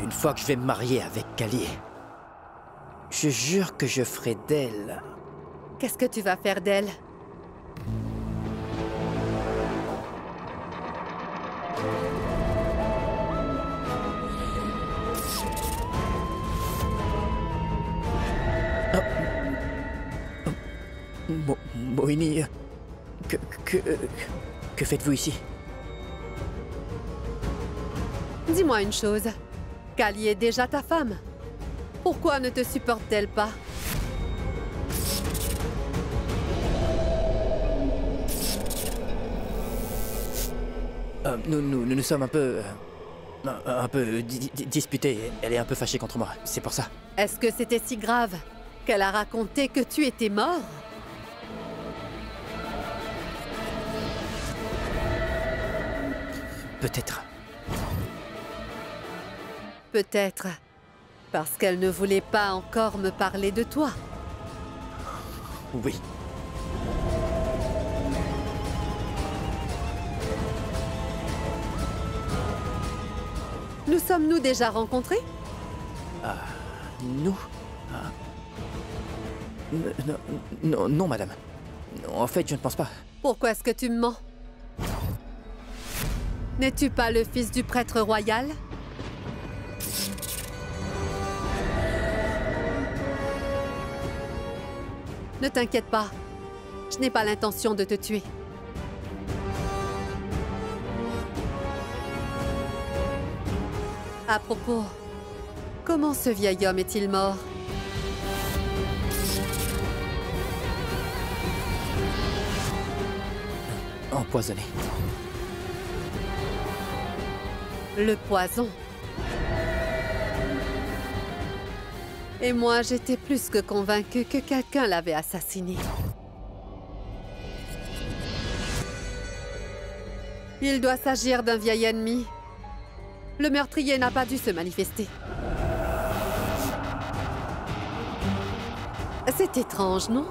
Une fois que je vais me marier avec Kali, je jure que je ferai d'elle... Qu'est-ce que tu vas faire d'elle? Mohini, que faites-vous ici? Dis-moi une chose. Kali est déjà ta femme. Pourquoi ne te supporte-t-elle pas? Nous sommes un peu disputés. Elle est un peu fâchée contre moi, c'est pour ça. Est-ce que c'était si grave qu'elle a raconté que tu étais mort? Peut-être. Peut-être. Parce qu'elle ne voulait pas encore me parler de toi. Oui. Nous sommes-nous déjà rencontrés? Nous non, madame. Non, en fait, je ne pense pas. Pourquoi est-ce que tu me mens? N'es-tu pas le fils du prêtre royal? Ne t'inquiète pas. Je n'ai pas l'intention de te tuer. À propos, comment ce vieil homme est-il mort? Empoisonné. Le poison. Et moi, j'étais plus que convaincue que quelqu'un l'avait assassiné. Il doit s'agir d'un vieil ennemi. Le meurtrier n'a pas dû se manifester. C'est étrange, non?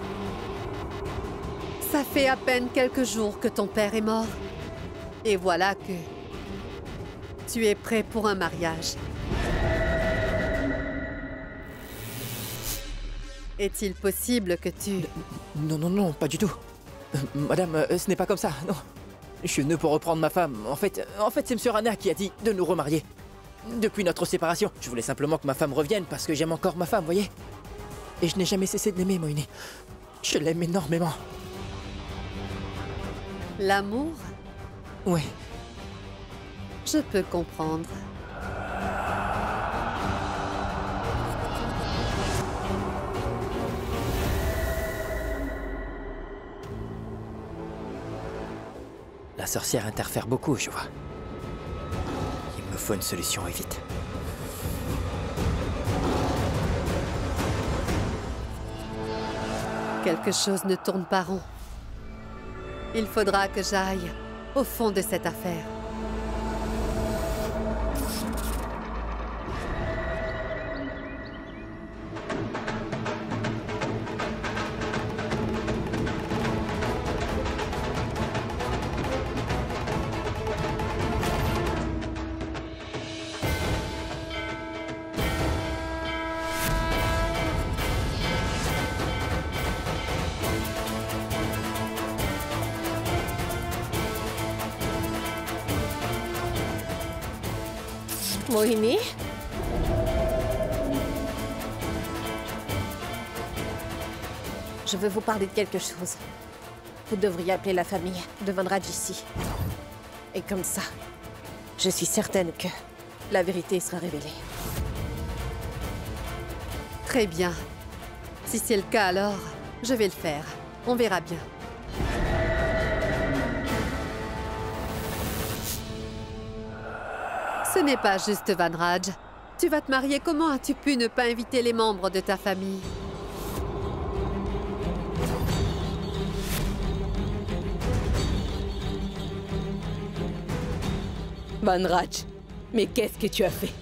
Ça fait à peine quelques jours que ton père est mort. Et voilà que tu es prêt pour un mariage. Est-il possible que tu... Non, pas du tout. Madame, ce n'est pas comme ça, non. Je suis venu pour reprendre ma femme. En fait, c'est M. Rana qui a dit de nous remarier. Depuis notre séparation, je voulais simplement que ma femme revienne parce que j'aime encore ma femme, voyez. Et je n'ai jamais cessé de l'aimer, Mohini. Je l'aime énormément. L'amour? Oui. Je peux comprendre. La sorcière interfère beaucoup, je vois. Il me faut une solution et vite. Quelque chose ne tourne pas rond. Il faudra que j'aille au fond de cette affaire. Mohini? Je veux vous parler de quelque chose. Vous devriez appeler la famille de Vanraj ici. Et comme ça, je suis certaine que la vérité sera révélée. Très bien. Si c'est le cas alors, je vais le faire. On verra bien. Ce n'est pas juste, Vanraj. Tu vas te marier, comment as-tu pu ne pas inviter les membres de ta famille? Vanraj, mais qu'est-ce que tu as fait?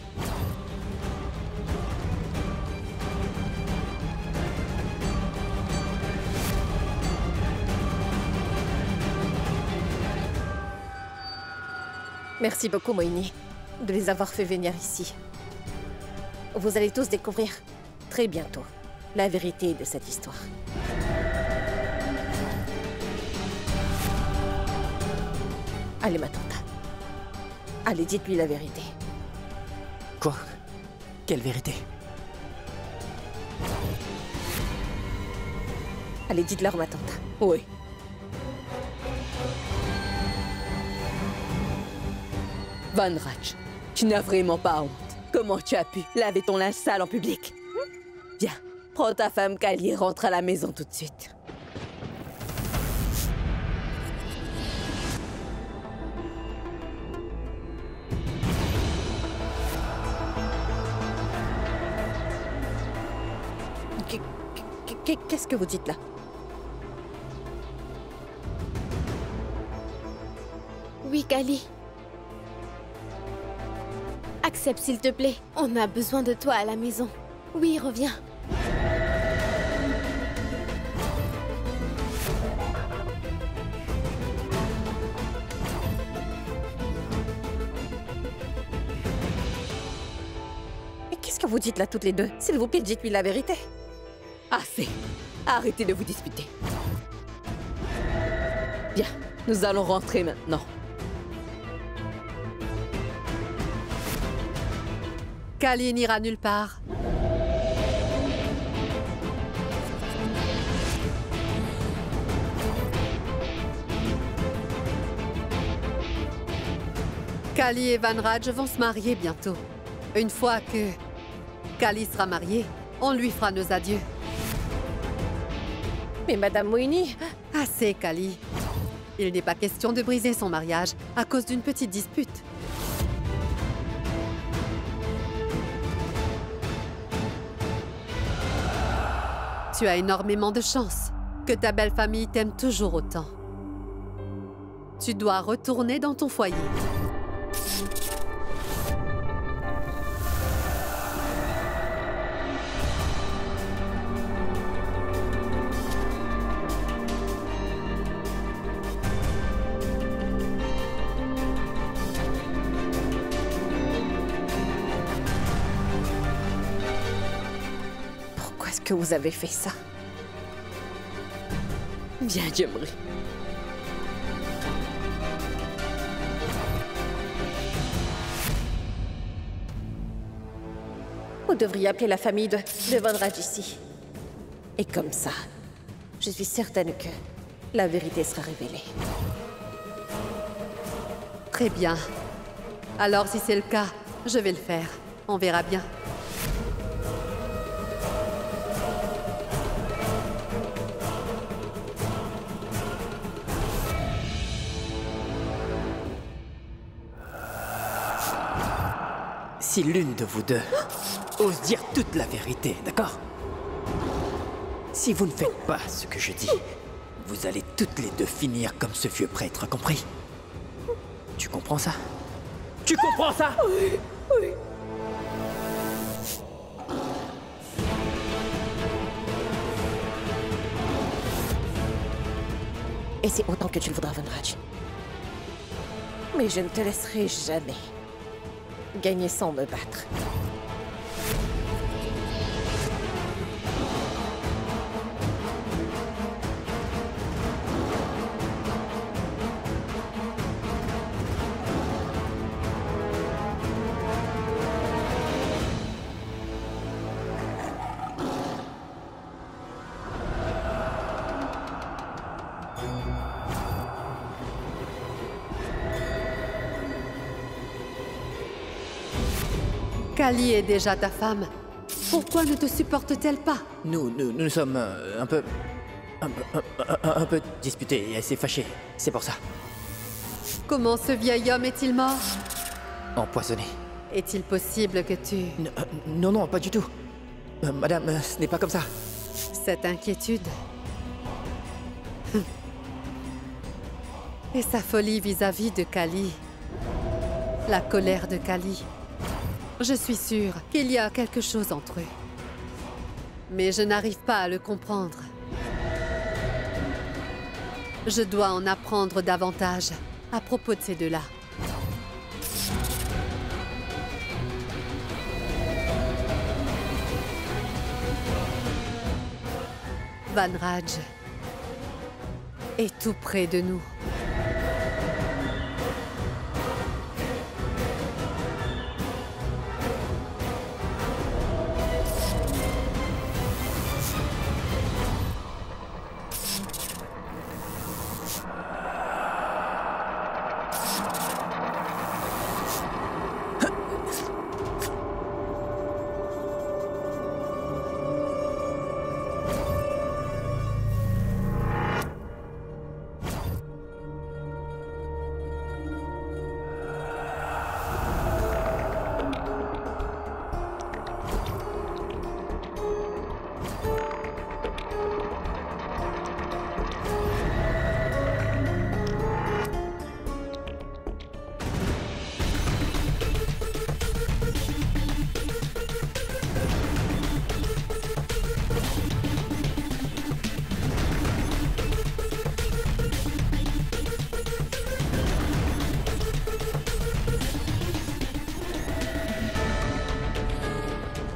Merci beaucoup, Mohini, de les avoir fait venir ici. Vous allez tous découvrir, très bientôt, la vérité de cette histoire. Allez, ma tante. Allez, dites-lui la vérité. Quoi? Quelle vérité? Allez, dites-leur, ma tante. Oui. Van Raj, tu n'as vraiment pas honte. Comment tu as pu laver ton linge sale en public? Viens, prends ta femme Kali et rentre à la maison tout de suite. Qu'est-ce que vous dites là? Oui, Kali. Accepte, s'il te plaît. On a besoin de toi à la maison. Oui, reviens. Mais qu'est-ce que vous dites là toutes les deux? S'il vous plaît, dites-lui la vérité. Assez. Arrêtez de vous disputer. Bien, nous allons rentrer maintenant. Kali n'ira nulle part. Kali et Van Raj vont se marier bientôt. Une fois que Kali sera mariée, on lui fera nos adieux. Mais Madame Moini... Assez, Kali. Il n'est pas question de briser son mariage à cause d'une petite dispute. Tu as énormément de chance que ta belle famille t'aime toujours autant. Tu dois retourner dans ton foyer. Pourquoi est-ce que vous avez fait ça? Viens, Jemri. Vous devriez appeler la famille de Van Raj ici. Et comme ça, je suis certaine que la vérité sera révélée. Très bien. Alors, si c'est le cas, je vais le faire. On verra bien. Si l'une de vous deux ose dire toute la vérité, d'accord? Si vous ne faites pas ce que je dis, vous allez toutes les deux finir comme ce vieux prêtre, compris? Tu comprends ça? Tu comprends ça? Oui, oui. Et c'est autant que tu le voudras, Van Raj. Mais je ne te laisserai jamais gagner sans me battre. Kali est déjà ta femme. Pourquoi ne te supporte-t-elle pas? Nous sommes un peu disputés et assez fâchés. C'est pour ça. Comment ce vieil homme est-il mort? Empoisonné. Est-il possible que tu... Non, pas du tout. Madame, ce n'est pas comme ça. Cette inquiétude... Et sa folie vis-à-vis de Kali. La colère de Kali. Je suis sûre qu'il y a quelque chose entre eux. Mais je n'arrive pas à le comprendre. Je dois en apprendre davantage à propos de ces deux-là. Vanraj est tout près de nous.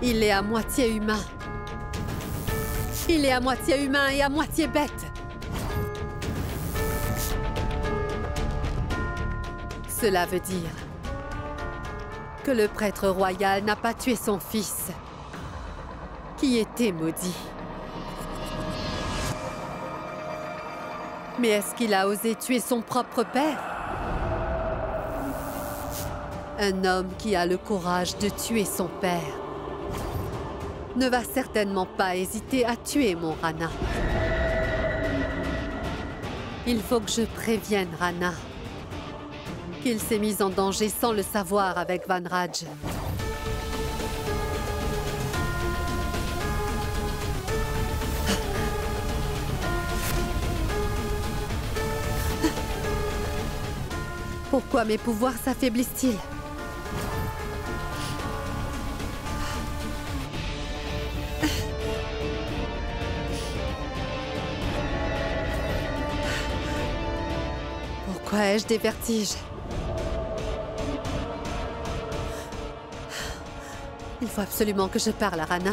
Il est à moitié humain. Il est à moitié humain et à moitié bête. Cela veut dire que le prêtre royal n'a pas tué son fils, qui était maudit. Mais est-ce qu'il a osé tuer son propre père? Un homme qui a le courage de tuer son père ne va certainement pas hésiter à tuer mon Rana. Il faut que je prévienne Rana qu'il s'est mis en danger sans le savoir avec Vanraj. Pourquoi mes pouvoirs s'affaiblissent-ils? Pourquoi ai-je des vertiges? Il faut absolument que je parle à Rana.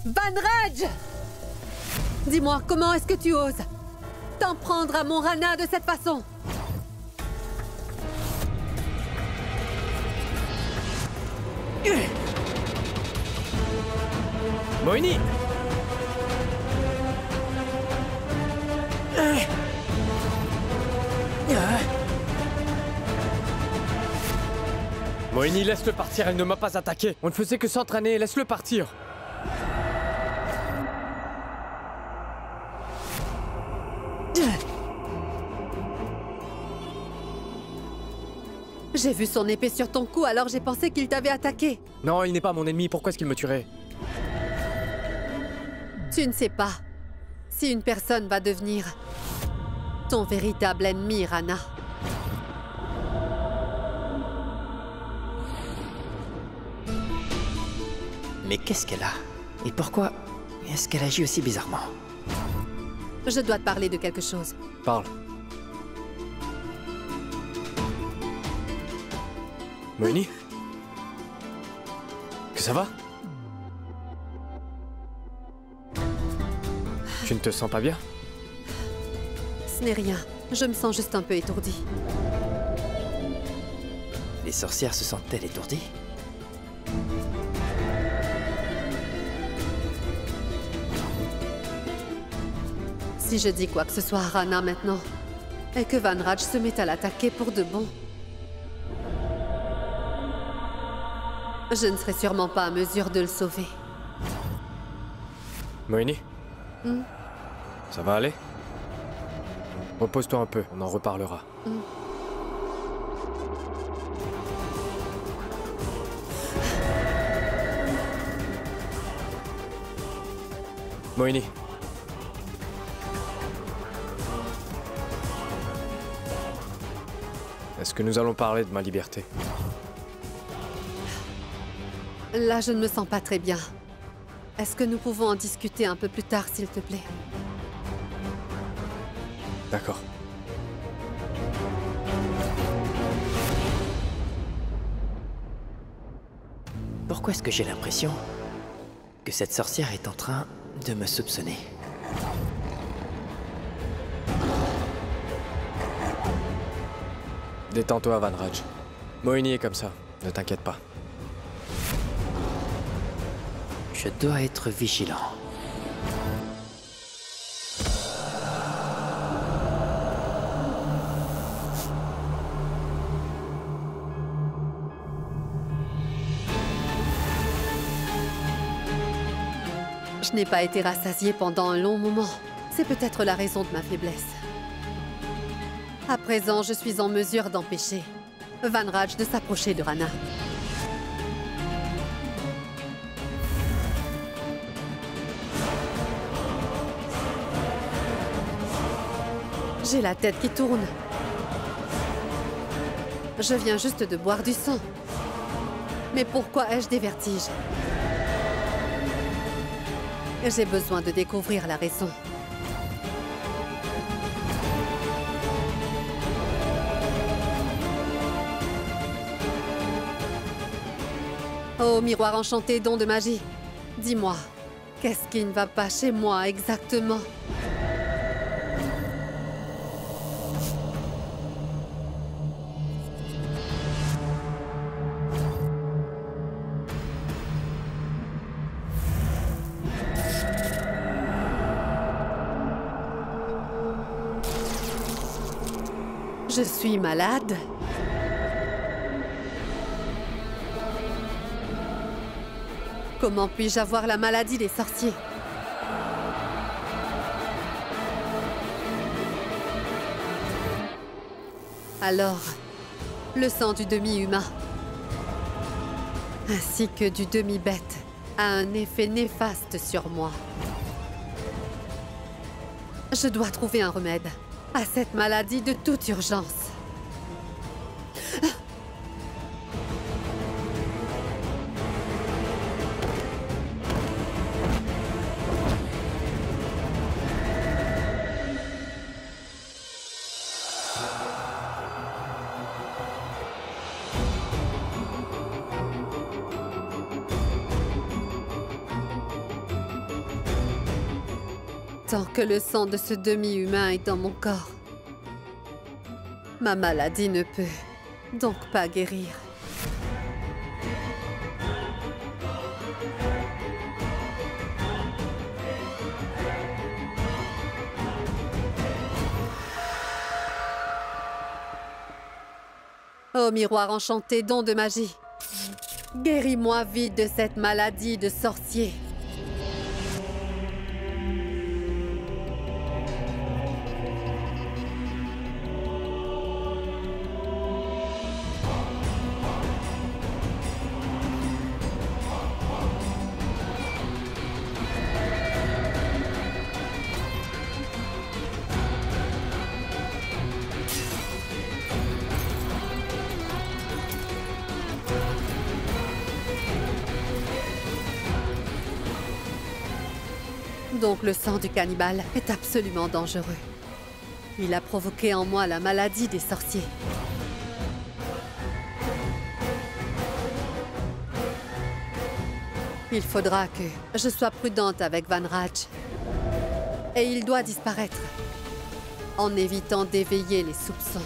Vanraj! Dis-moi, comment est-ce que tu oses t'en prendre à mon Rana de cette façon? Mohini! Mohini, laisse-le partir, elle ne m'a pas attaqué. On ne faisait que s'entraîner, laisse-le partir. J'ai vu son épée sur ton cou, alors j'ai pensé qu'il t'avait attaqué. Non, il n'est pas mon ennemi, pourquoi est-ce qu'il me tuerait? Tu ne sais pas si une personne va devenir ton véritable ennemi, Rana. Mais qu'est-ce qu'elle a? Et pourquoi est-ce qu'elle agit aussi bizarrement? Je dois te parler de quelque chose. Parle. Mohini? Que ça va? Tu ne te sens pas bien? Ce n'est rien. Je me sens juste un peu étourdie. Les sorcières se sentent-elles étourdies? Si je dis quoi que ce soit à Rana maintenant, et que Van Raj se met à l'attaquer pour de bon, je ne serai sûrement pas à mesure de le sauver. Mohini? Ça va aller? Repose-toi un peu, on en reparlera. Mohini. Est-ce que nous allons parler de ma liberté? Là, je ne me sens pas très bien. Est-ce que nous pouvons en discuter un peu plus tard, s'il te plaît? D'accord. Pourquoi est-ce que j'ai l'impression que cette sorcière est en train de me soupçonner? Détends-toi, Van Raj. Mohini est comme ça, ne t'inquiète pas. Je dois être vigilant. Je n'ai pas été rassasiée pendant un long moment. C'est peut-être la raison de ma faiblesse. À présent, je suis en mesure d'empêcher Van Raj de s'approcher de Rana. J'ai la tête qui tourne. Je viens juste de boire du sang. Mais pourquoi ai-je des vertiges? J'ai besoin de découvrir la raison. Oh, miroir enchanté, don de magie. Dis-moi, qu'est-ce qui ne va pas chez moi exactement? Je suis malade? Comment puis-je avoir la maladie des sorciers? Alors, le sang du demi-humain, ainsi que du demi-bête, a un effet néfaste sur moi. Je dois trouver un remède à cette maladie de toute urgence. Tant que le sang de ce demi-humain est dans mon corps, ma maladie ne peut donc pas guérir. Ô miroir enchanté, don de magie, guéris-moi vite de cette maladie de sorcier. Donc le sang du cannibale est absolument dangereux. Il a provoqué en moi la maladie des sorciers. Il faudra que je sois prudente avec Van Raj. Et il doit disparaître, en évitant d'éveiller les soupçons.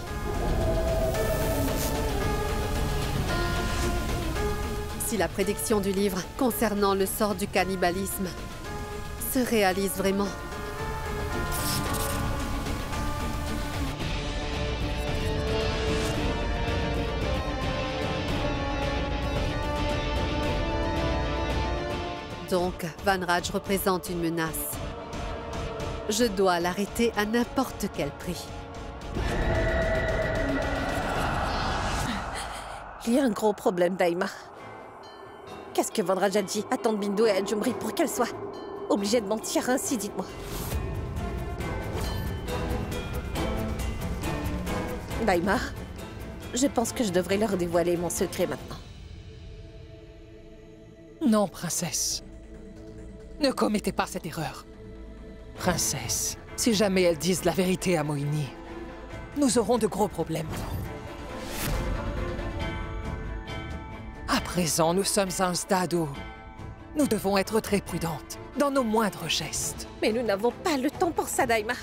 Si la prédiction du livre concernant le sort du cannibalisme se réalise vraiment, Donc, Van Raj représente une menace. Je dois l'arrêter à n'importe quel prix. Il y a un gros problème, Daima. Qu'est-ce que Van Raj a dit à Tante Bindu et à Jumri pour qu'elle soit obligée de mentir ainsi, dites-moi. Daima, je pense que je devrais leur dévoiler mon secret maintenant. Non, princesse. Ne commettez pas cette erreur. Princesse, si jamais elles disent la vérité à Mohini, nous aurons de gros problèmes. À présent, nous sommes à un stade où nous devons être très prudentes dans nos moindres gestes. Mais nous n'avons pas le temps pour ça, Daima.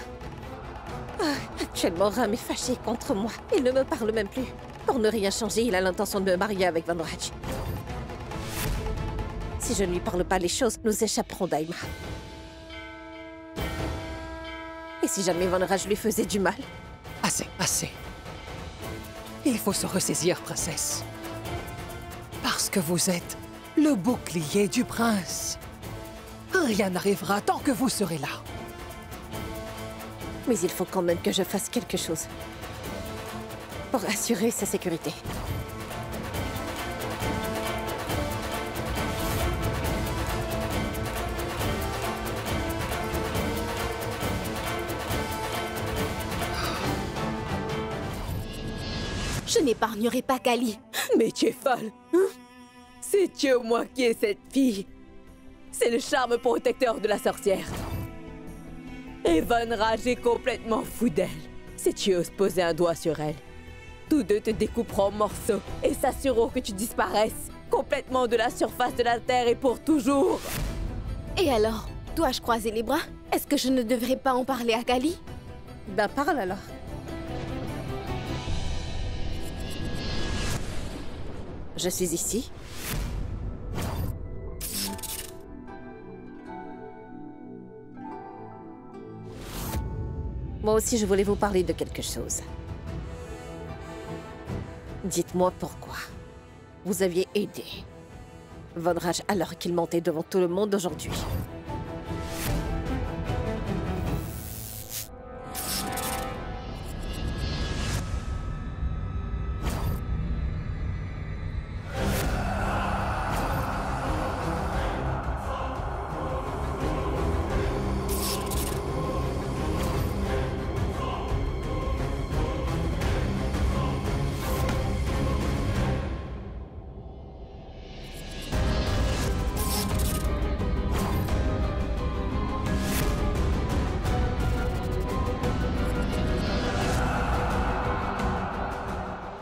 Actuellement, Ram est fâché contre moi. Il ne me parle même plus. Pour ne rien changer, il a l'intention de me marier avec Van Raj. Si je ne lui parle pas, les choses nous échapperont, Daima. Et si jamais Van Raj lui faisait du mal? Assez, assez. Il faut se ressaisir, princesse. Parce que vous êtes le bouclier du prince. Rien n'arrivera tant que vous serez là. Mais il faut quand même que je fasse quelque chose pour assurer sa sécurité. Je n'épargnerai pas Kali. Mais tu es folle, hein? C'est Dieu au moins qui est cette fille. C'est le charme protecteur de la sorcière. Et Van Raj est complètement fou d'elle. Si tu oses poser un doigt sur elle, tous deux te découperont en morceaux et s'assureront que tu disparaisses complètement de la surface de la Terre et pour toujours. Et alors, dois-je croiser les bras? Est-ce que je ne devrais pas en parler à Kali? Ben parle alors. Je suis ici. Moi aussi, je voulais vous parler de quelque chose. Dites-moi pourquoi vous aviez aidé Van Raj alors qu'il mentait devant tout le monde aujourd'hui.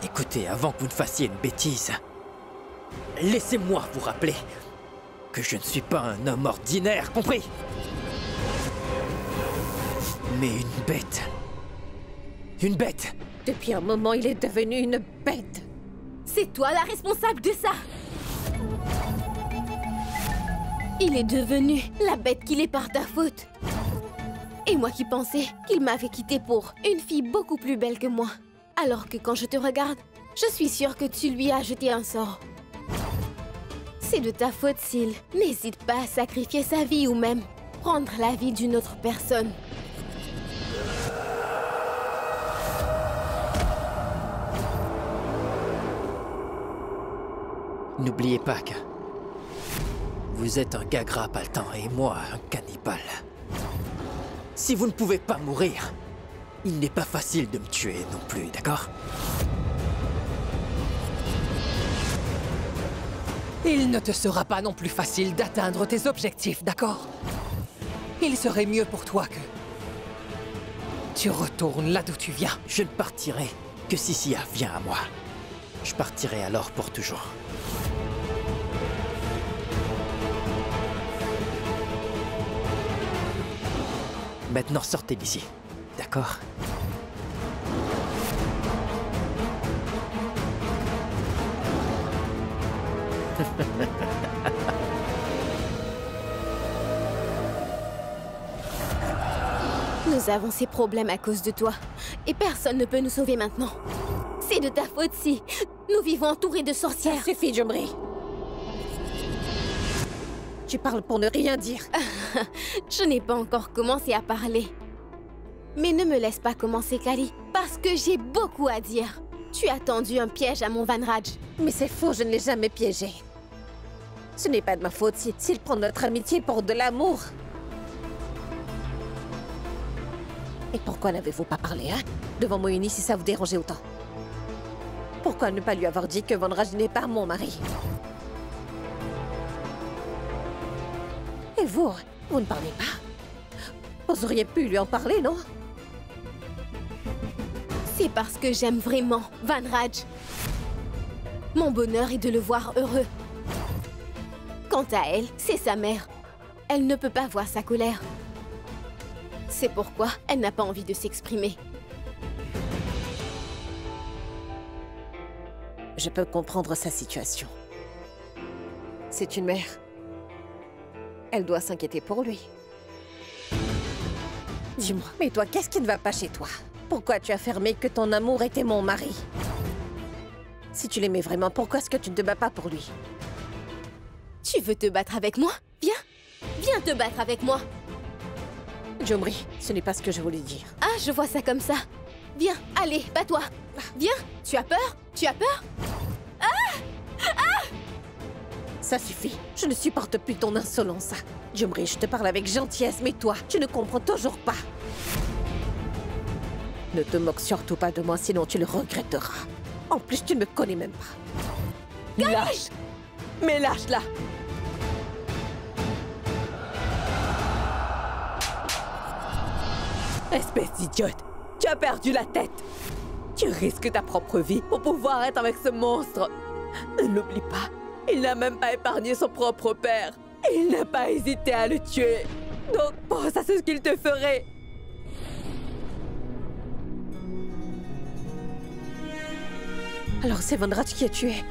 Écoutez, avant que vous ne fassiez une bêtise, laissez-moi vous rappeler que je ne suis pas un homme ordinaire, compris? Mais une bête. Une bête! Depuis un moment, il est devenu une bête. C'est toi la responsable de ça! Il est devenu la bête qu'il est par ta faute. Et moi qui pensais qu'il m'avait quitté pour une fille beaucoup plus belle que moi. Alors que quand je te regarde, je suis sûre que tu lui as jeté un sort. C'est de ta faute s'il n'hésite pas à sacrifier sa vie ou même prendre la vie d'une autre personne. N'oubliez pas que vous êtes un Gagra Paltan et moi un cannibale. Si vous ne pouvez pas mourir, il n'est pas facile de me tuer non plus, d'accord? Il ne te sera pas non plus facile d'atteindre tes objectifs, d'accord? Il serait mieux pour toi que tu retournes là d'où tu viens. Je ne partirai que si Sia vient à moi. Je partirai alors pour toujours. Maintenant, sortez d'ici, d'accord? Nous avons ces problèmes à cause de toi. Et personne ne peut nous sauver maintenant. C'est de ta faute si nous vivons entourés de sorcières. Ça suffit, Jumri. Tu parles pour ne rien dire. Je n'ai pas encore commencé à parler. Mais ne me laisse pas commencer, Kali, parce que j'ai beaucoup à dire. Tu as tendu un piège à mon Vanraj. Mais c'est faux, je ne l'ai jamais piégé. Ce n'est pas de ma faute s'il prend notre amitié pour de l'amour. Et pourquoi n'avez-vous pas parlé, hein? Devant Moini, si ça vous dérangeait autant. Pourquoi ne pas lui avoir dit que Vanraj n'est pas mon mari? Et vous ne parlez pas? Vous auriez pu lui en parler, non? C'est parce que j'aime vraiment Vanraj. Mon bonheur est de le voir heureux. Quant à elle, c'est sa mère. Elle ne peut pas voir sa colère. C'est pourquoi elle n'a pas envie de s'exprimer. Je peux comprendre sa situation. C'est une mère. Elle doit s'inquiéter pour lui. Dis-moi, mais toi, qu'est-ce qui ne va pas chez toi? Pourquoi tu as affirmé que ton amour était mon mari? Si tu l'aimais vraiment, pourquoi est-ce que tu ne te bats pas pour lui? Tu veux te battre avec moi? Viens! Viens te battre avec moi! Jomri, ce n'est pas ce que je voulais dire. Ah, je vois ça comme ça. Viens, allez, bats-toi. Viens, tu as peur? Tu as peur? Ça suffit. Je ne supporte plus ton insolence. Jomri, je te parle avec gentillesse, mais toi, tu ne comprends toujours pas. Ne te moque surtout pas de moi, sinon tu le regretteras. En plus, tu ne me connais même pas. Lâche! Mais lâche-la! Espèce d'idiote! Tu as perdu la tête! Tu risques ta propre vie pour pouvoir être avec ce monstre! N'oublie pas, il n'a même pas épargné son propre père! Il n'a pas hésité à le tuer! Donc pense à ce qu'il te ferait! Alors c'est Vanraj qui a tué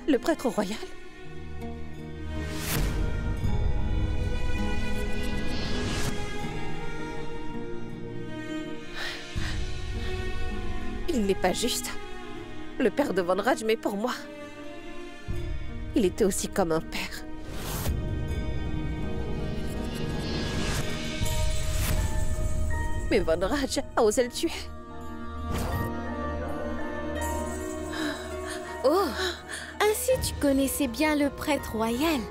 le prêtre royal? Il n'est pas juste. Le père de Vanraj, mais pour moi, il était aussi comme un père. Mais Vanraj a osé le tuer. Oh! Ainsi tu connaissais bien le prêtre royal.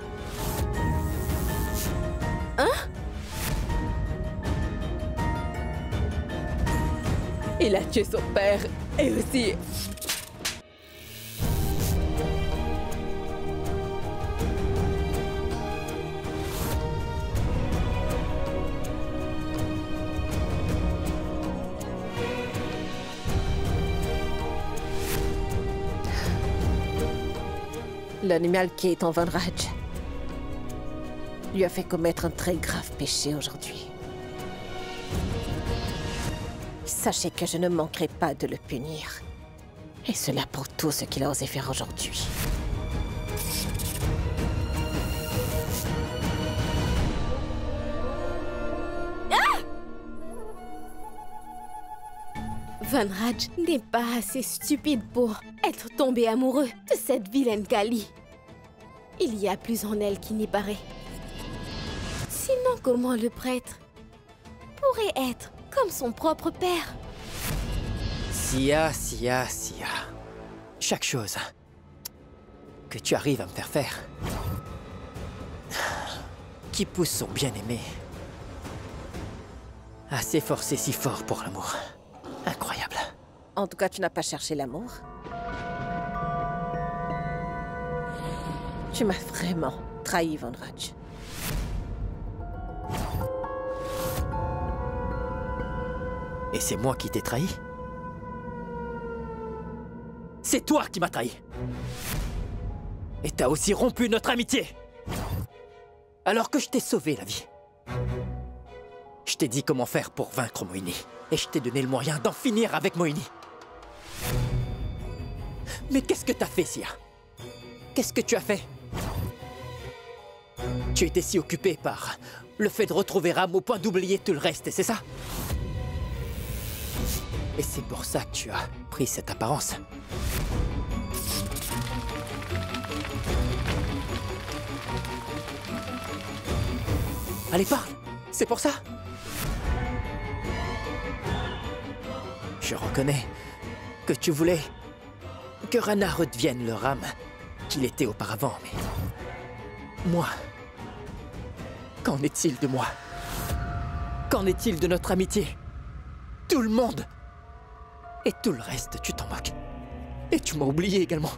Hein? Il a tué son père et aussi... L'animal qui est en Vanraj lui a fait commettre un très grave péché aujourd'hui. Sachez que je ne manquerai pas de le punir. Et cela pour tout ce qu'il a osé faire aujourd'hui. Vanraj n'est pas assez stupide pour être tombé amoureux de cette vilaine Kali. Il y a plus en elle qu'il n'y paraît. Sinon, comment le prêtre pourrait être comme son propre père? Sia. Chaque chose que tu arrives à me faire faire, qui pousse son bien-aimé à s'efforcer si fort pour l'amour. Incroyable. En tout cas, tu n'as pas cherché l'amour. Tu m'as vraiment trahi, Vanraj. Et c'est moi qui t'ai trahi? C'est toi qui m'as trahi! Et t'as aussi rompu notre amitié! Alors que je t'ai sauvé la vie. Je t'ai dit comment faire pour vaincre Moini. Et je t'ai donné le moyen d'en finir avec Moini. Mais qu'est-ce que t'as fait, Sia? Qu'est-ce que tu as fait? Tu étais si occupé par le fait de retrouver Ram au point d'oublier tout le reste, c'est ça? Et c'est pour ça que tu as pris cette apparence. Allez, parle. C'est pour ça. Je reconnais que tu voulais que Rana redevienne le Ram qu'il était auparavant, mais... Moi... Qu'en est-il de moi? Qu'en est-il de notre amitié? Tout le monde! Et tout le reste, tu t'en moques. Et tu m'as oublié également.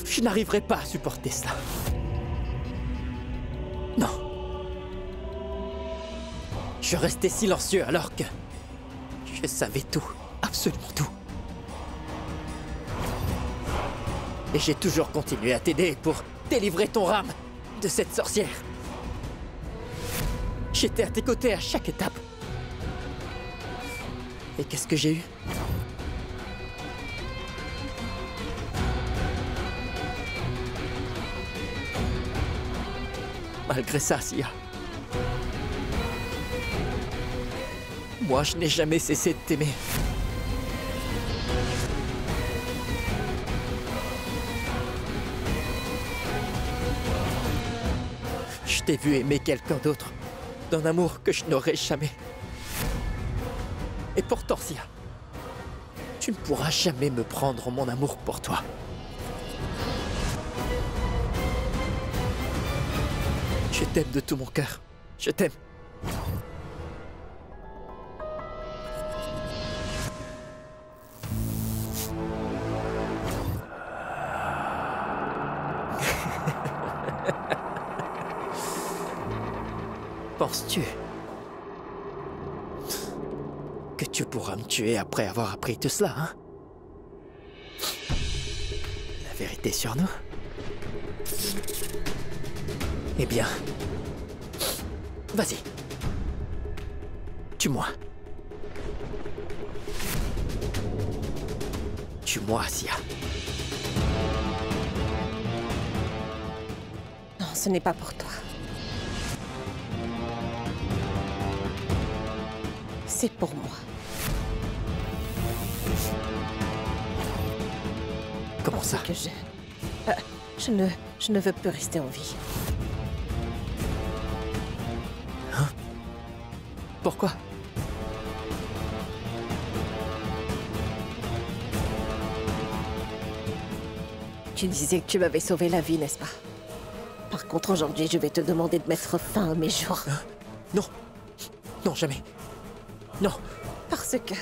Je n'arriverai pas à supporter cela. Non. Je restais silencieux alors que... Je savais tout. Absolument tout. Et j'ai toujours continué à t'aider pour délivrer ton Ram de cette sorcière. J'étais à tes côtés à chaque étape. Et qu'est-ce que j'ai eu? Malgré ça, Sia, moi, je n'ai jamais cessé de t'aimer. Je t'ai vu aimer quelqu'un d'autre, d'un amour que je n'aurais jamais. Et pourtant, Sia, tu ne pourras jamais me prendre mon amour pour toi. Je t'aime de tout mon cœur. Je t'aime. Penses-tu que tu pourras me tuer après avoir appris tout cela, hein? La vérité sur nous? Eh bien... Vas-y. Tue-moi. Tue-moi, Sia. Non, ce n'est pas pour toi. C'est pour moi. Comment ça? Que je ne veux plus rester en vie. Hein? Pourquoi? Tu disais que tu m'avais sauvé la vie, n'est-ce pas? Par contre, aujourd'hui, je vais te demander de mettre fin à mes jours. Non. Non, jamais. Non. Parce que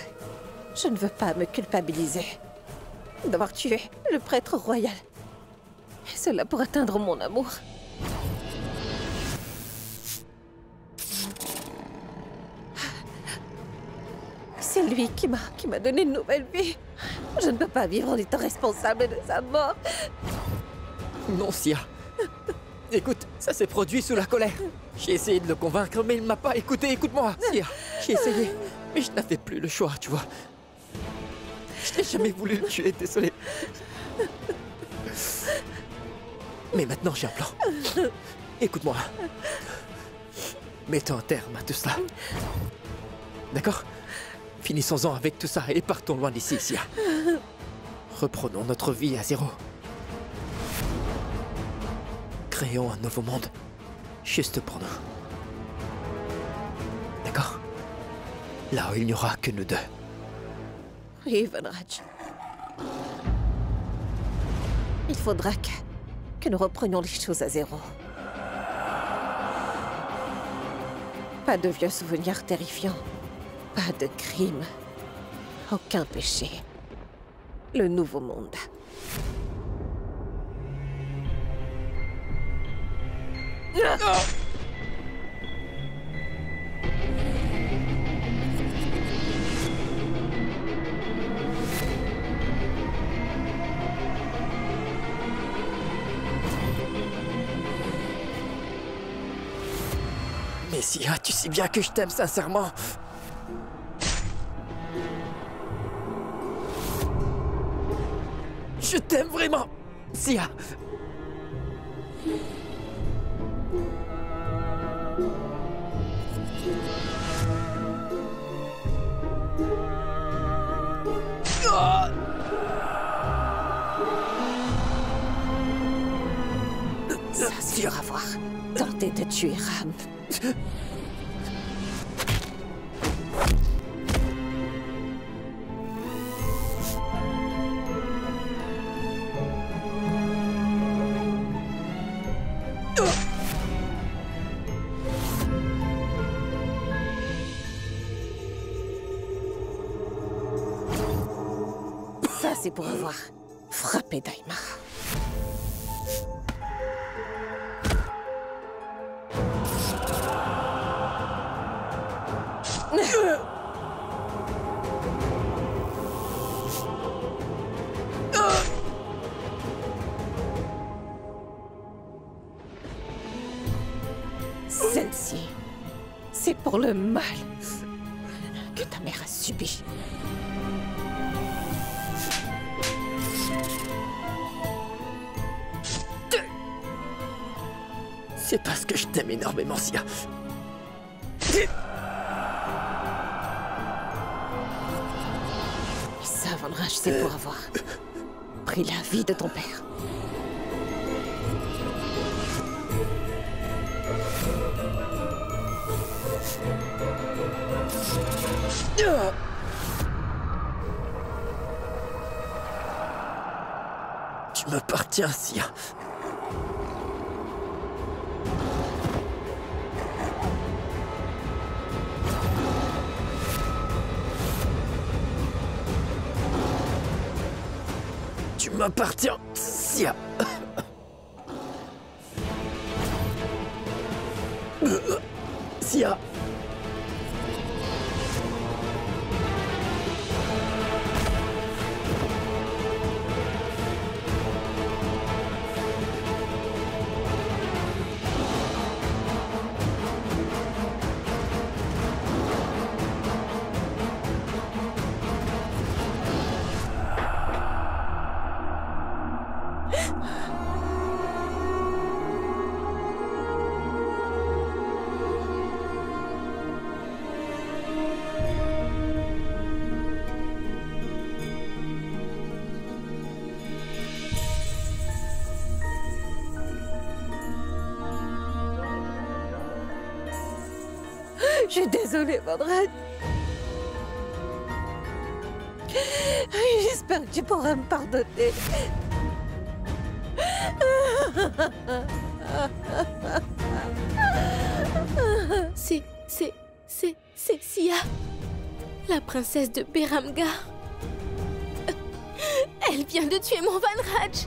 je ne veux pas me culpabiliser d'avoir tué le prêtre royal. Et cela pour atteindre mon amour. C'est lui qui m'a donné une nouvelle vie. Je ne peux pas vivre en étant responsable de sa mort. Non, Sia. Écoute, ça s'est produit sous la colère. J'ai essayé de le convaincre, mais il ne m'a pas écouté. Écoute-moi, Sia. J'ai essayé, mais je n'avais plus le choix, tu vois. Je n'ai jamais voulu le tuer, désolé. Mais maintenant, j'ai un plan. Écoute-moi. Mettons un terme à tout cela. D'accord? Finissons-en avec tout ça et partons loin d'ici, Sia. Reprenons notre vie à zéro. Créons un nouveau monde, juste pour nous. D'accord? Là où il n'y aura que nous deux. Oui, Vanraj. Il faudra que nous reprenions les choses à zéro. Pas de vieux souvenirs terrifiants. Pas de crimes. Aucun péché. Le nouveau monde. Mais Sia, tu sais bien que je t'aime sincèrement. Je t'aime vraiment, Sia. Ça sûr avoir tenté de tuer Ram. Ça, c'est pour avoir frappé Daima. Celle-ci, c'est pour le mal que ta mère a subi. C'est parce que je t'aime énormément, Sia. Et ça, Vanraj, c'est pour avoir pris la vie de ton père. Tu m'appartiens, Sia. Tu m'appartiens, Sia. Sia. Je suis désolée, Vanraj. J'espère que tu pourras me pardonner. C'est Sia, la princesse de Beramgar. Elle vient de tuer mon Vanraj.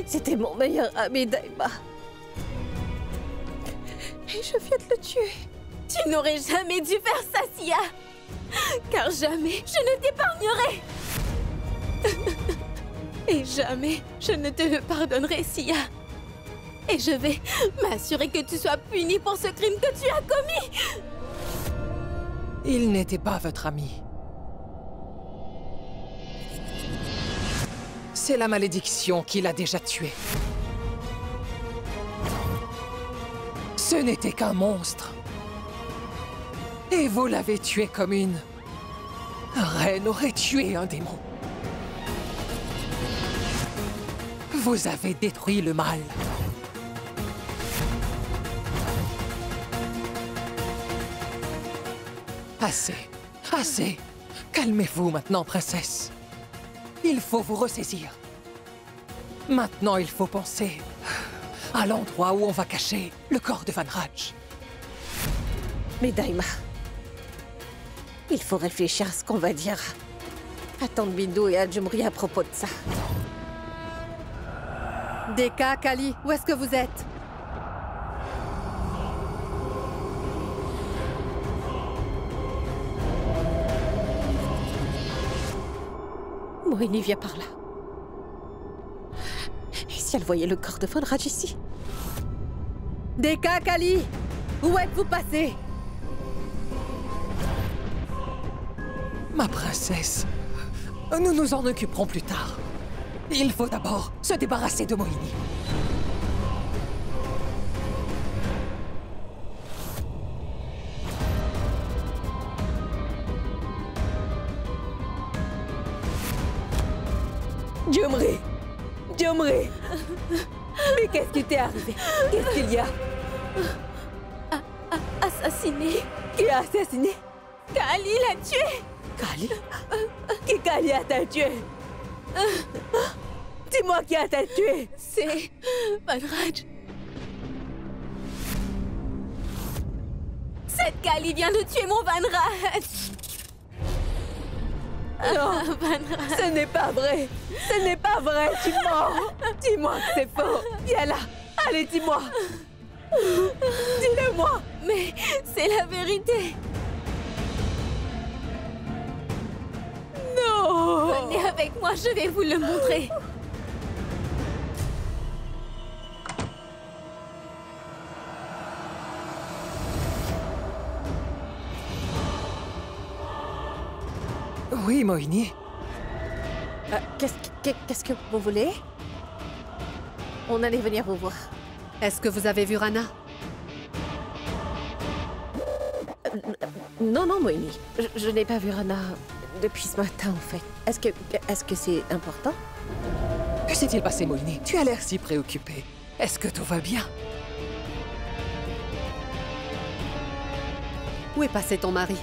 C'était mon meilleur ami, Daima. Et je viens de le tuer. Tu n'aurais jamais dû faire ça, Sia. Car jamais je ne t'épargnerai. Et jamais je ne te le pardonnerai, Sia. Et je vais m'assurer que tu sois puni pour ce crime que tu as commis. Il n'était pas votre ami. C'est la malédiction qui l'a déjà tué. Ce n'était qu'un monstre. Et vous l'avez tué comme une reine aurait tué un démon. Vous avez détruit le mal. Assez, assez. Calmez-vous maintenant, princesse. Il faut vous ressaisir. Maintenant, il faut penser à l'endroit où on va cacher le corps de Vanraj. Mais Daima, il faut réfléchir à ce qu'on va dire à Tante Bindu et à Jumri à propos de ça. Deka, Kali, où est-ce que vous êtes? Morini vient par là. Et si elle voyait le corps de Vanraj ici? Deka, Kali, où êtes-vous passé? Ma princesse, nous nous en occuperons plus tard. Il faut d'abord se débarrasser de Morini. Jomri! Jomri! Mais qu'est-ce qui t'est arrivé? Qu'est-ce qu'il y a? Assassiné. Qui a assassiné? Kali l'a tué. Kali? Qui Kali a-t-elle tué? Dis-moi qui a-t-elle tué? C'est Vanraj. Cette Kali vient de tuer mon Vanraj. Non, Vanraj. ce n'est pas vrai. Ce n'est pas vrai, tu mens. Dis-moi que c'est faux. Viens là. Allez, dis-moi. Dis-le-moi. Mais c'est la vérité. Non. Venez avec moi, je vais vous le montrer. Oui, Mohini. Qu'est-ce que vous voulez? On allait venir vous voir. Est-ce que vous avez vu Rana? Non, Moini. Je n'ai pas vu Rana depuis ce matin, en fait. Est-ce que c'est important? Que s'est-il passé, Mohini? Tu as l'air si préoccupée. Est-ce que tout va bien? Où est passé ton mari?